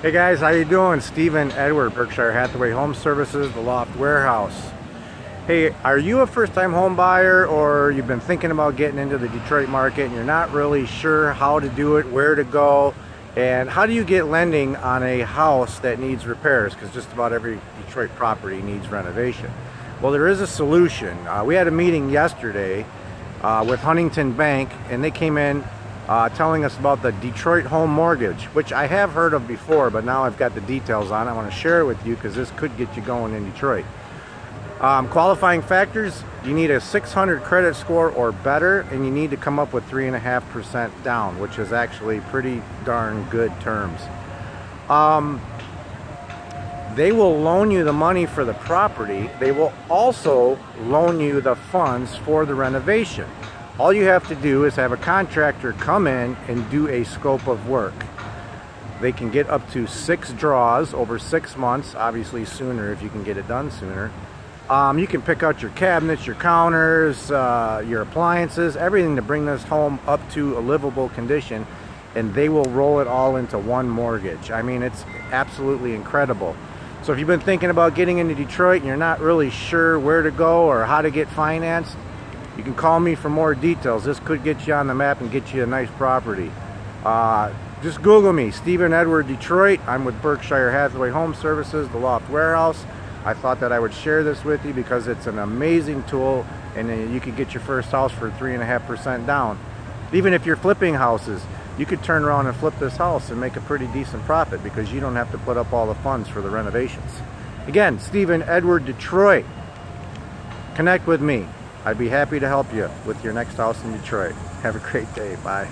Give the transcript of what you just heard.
Hey guys, how you doing? Stephen Edward, Berkshire Hathaway Home Services, the Loft Warehouse. Hey, are you a first-time home buyer, or you've been thinking about getting into the Detroit market and you're not really sure how to do it, where to go, and how do you get lending on a house that needs repairs? Because just about every Detroit property needs renovation. Well, there is a solution. We had a meeting yesterday with Huntington Bank, and they came in telling us about the Detroit Home Mortgage, which I have heard of before, but now I've got the details on it. I want to share it with you because this could get you going in Detroit. Qualifying factors: you need a 600 credit score or better, and you need to come up with 3.5% down, which is actually pretty darn good terms. They will loan you the money for the property. They will also loan you the funds for the renovation. All you have to do is have a contractor come in and do a scope of work. They can get up to 6 draws over 6 months, obviously sooner if you can get it done sooner. You can pick out your cabinets, your counters, your appliances, everything to bring this home up to a livable condition, and they will roll it all into one mortgage. I mean, it's absolutely incredible. So if you've been thinking about getting into Detroit and you're not really sure where to go or how to get financed, you can call me for more details. This could get you on the map and get you a nice property. Just Google me, Stephen Edward, Detroit. I'm with Berkshire Hathaway Home Services, the Loft Warehouse. I thought that I would share this with you because it's an amazing tool, and you could get your first house for 3.5% down. Even if you're flipping houses, you could turn around and flip this house and make a pretty decent profit because you don't have to put up all the funds for the renovations. Again, Stephen Edward, Detroit. Connect with me. I'd be happy to help you with your next house in Detroit. Have a great day. Bye.